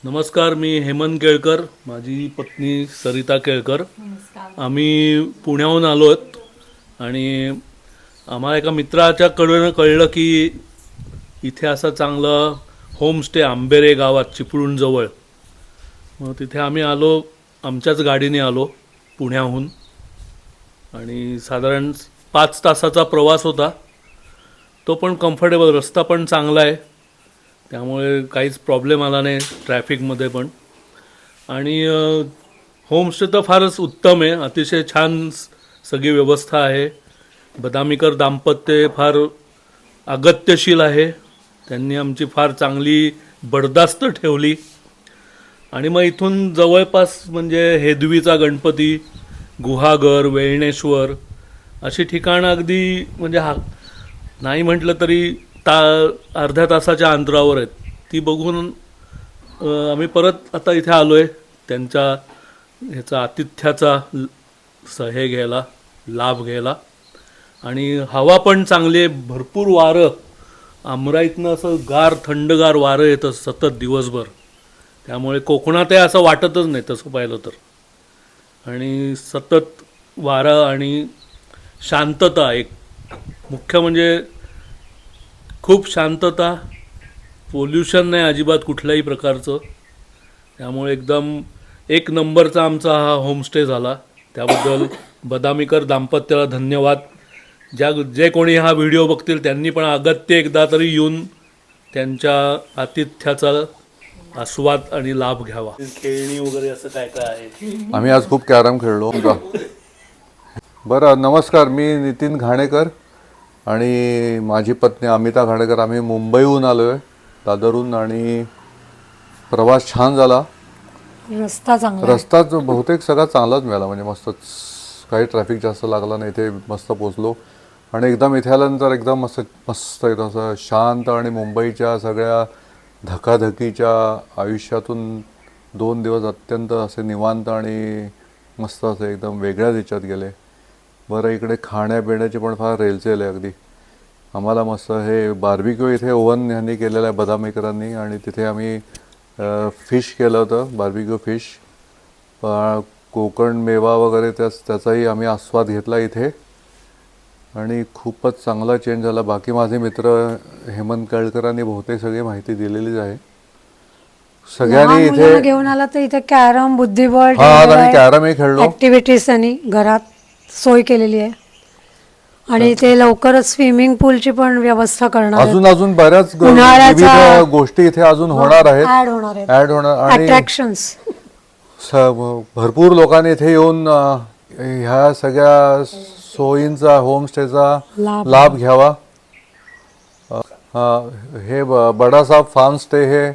नमस्कार, मी हेमंत केळकर, माझी पत्नी सरिता केळकर. आम्ही पुण्याहून आलो आहोत आणि आम्हाला एका मित्राच्याकडून कळलं की इथे असं चांगलं होमस्टे आंबेरे गावात चिपळूणजवळ. मग तिथे आम्ही आलो, आमच्याच गाडीने आलो पुण्याहून आणि साधारण 5 तासाचा प्रवास होता. तो पण कम्फर्टेबल, रस्ता पण चांगला आहे त्यामुळे काहीच प्रॉब्लेम आला नाही ट्रॅफिकमध्ये पण. आणि होमस्टे तर फारच उत्तम आहे, अतिशय छान सगळी व्यवस्था आहे. बदामीकर दाम्पत्य फार अगत्यशील आहे, त्यांनी आमची फार चांगली बडदास्त ठेवली. आणि मग इथून जवळपास म्हणजे हेदवीचा गणपती, गुहागर, वेळणेश्वर अशी ठिकाणं अगदी म्हणजे नाही म्हटलं तरी अर्ध्या तासाच्या अंतरावर आहेत. ती बघून आम्ही परत आता इथे आलो आहे त्यांच्या ह्याचा आतिथ्याचा हे घ्यायला, लाभ घ्यायला. आणि हवा पण चांगली आहे, भरपूर वारं, आमराईतनं असं थंडगार वारं येतं सतत दिवसभर. त्यामुळे कोकणात आहे असं वाटतच नाही तसं पाहिलं तर. आणि सतत वारं आणि शांतता, एक मुख्य म्हणजे खूप शांतता, पोल्युशन नाही अजिबात कुठल्याही प्रकारचं. त्यामुळे एकदम एक नंबरचा आमचा हा होमस्टे झाला. त्याबद्दल बदामीकर दाम्पत्याला धन्यवाद. जे कोणी हा व्हिडिओ बघतील त्यांनी पण अगत्य एकदा तरी येऊन त्यांच्या आतिथ्याचा आस्वाद आणि लाभ घ्यावा. खेळणी वगैरे असं काय काय आहे. आम्ही आज खूप कॅरम खेळलो. बरं, नमस्कार, मी नितीन घाणेकर आणि माझी पत्नी अमिता घाणेकर. आम्ही मुंबईहून आलो आहे, दादरहून. आणि प्रवास छान झाला. रस्ता बहुतेक सगळा चांगलाच मिळाला, म्हणजे मस्तच, काही ट्रॅफिक जास्त लागला नाही. इथे मस्त पोचलो आणि एकदम इथे आल्यानंतर एकदम मस्त एकदम असं शांत. आणि मुंबईच्या सगळ्या धकाधकीच्या आयुष्यातून 2 दिवस अत्यंत असे निवांत आणि मस्त असे एकदम वेगळ्याच ह्याच्यात गेले. बरं, इकडे खाण्यापिण्याची पण फार रेलचेल आहे अगदी. आम्हाला मस्त हे बार्बिक्यू इथे ओव्हन ह्यांनी केलेलं आहे बदामीकरांनी, आणि तिथे आम्ही फिश केलं होतं, बार्बिक्यू फिश. कोकण मेवा वगैरे त्याचाही आम्ही आस्वाद घेतला इथे आणि खूपच चांगला चेंज झाला. बाकी माझे मित्र हेमंत केळकरांनी बहुतेक सगळी माहिती दिलेलीच आहे. सगळ्यांनी इथे घेऊन आला तर इथे कॅरम, बुद्धिबळ, कॅरमही खेळलो. ऍक्टिव्हिटीज आणि घरात सोय केलेली आहे. आणि इथे लवकरच स्विमिंग पूलची पण व्यवस्था करणार, अजून बऱ्याच विविध गोष्टी इथे अजून होणार आहेत, ऍड होणार. आणि अट्रॅक्शन्स भरपूर लोकांनी इथे येऊन ह्या सगळ्या सोयींचा, होमस्टेचा लाभ घ्यावा. हे बडासाहेब फार्म स्टे हे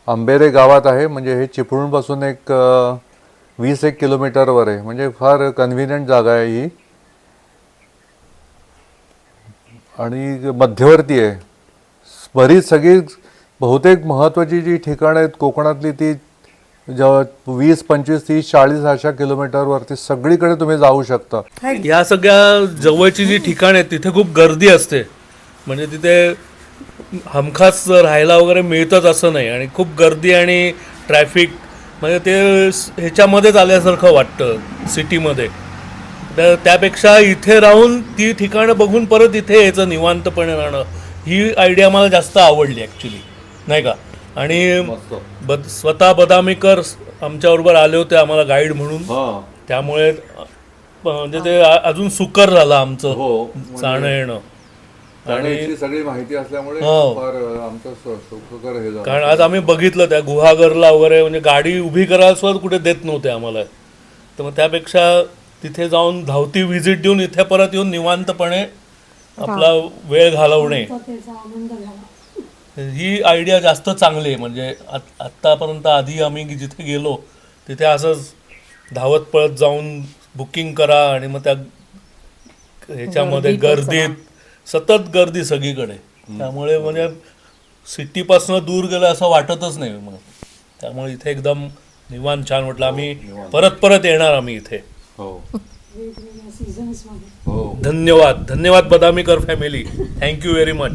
आंबेरे गावात आहे, म्हणजे हे चिपळूणपासून एक 20 किलोमीटरवर आहे, म्हणजे फार कन्व्हिनियंट जागा आहे ही. आणि मध्यवर्ती आहे. बरीच सगळी बहुतेक महत्त्वाची जी ठिकाणं आहेत कोकणातली ती 20, 25, 30, 40 अशा किलोमीटरवरती सगळीकडे तुम्ही जाऊ शकता. या सगळ्या जवळची जी ठिकाणं आहेत तिथे खूप गर्दी असते, म्हणजे तिथे हमखास राहायला वगैरे मिळतच असं नाही. आणि खूप गर्दी आणि ट्रॅफिक, म्हणजे ते ह्याच्यामध्येच आल्यासारखं वाटतं सिटीमध्ये. तर त्यापेक्षा इथे राहून ती ठिकाणं बघून परत इथे यायचं, निवांतपणे राहणं, ही आयडिया मला जास्त आवडली ॲक्च्युली, नाही का. आणि स्वतः बदामीकर आमच्याबरोबर आले होते आम्हाला गाईड म्हणून, त्यामुळे म्हणजे ते अजून सुकर झालं आमचं जाणं येणं. आणि सगळी माहिती असल्यामुळे कारण आज आम्ही बघितलं त्या गुहागरला वगैरे, म्हणजे गाडी उभी करायला सुद्धा कुठे देत नव्हते आम्हाला. तर मग त्यापेक्षा तिथे जाऊन धावती व्हिजिट देऊन इथे परत येऊन निवांतपणे आपला वेळ घालवणे, ही आयडिया जास्त चांगली आहे. म्हणजे आत्तापर्यंत आधी आम्ही जिथे गेलो तिथे असंच धावत पळत जाऊन बुकिंग करा आणि मग त्या ह्याच्यामध्ये गर्दीत सतत गर्दी सगळीकडे. त्यामुळे म्हणजे सिटीपासून दूर गेलं असं वाटतच नाही मग. त्यामुळे इथे एकदम निवांत छान वाटलं. आम्ही परत येणार आम्ही इथे. धन्यवाद बदामीकर फॅमिली, थँक्यू व्हेरी मच.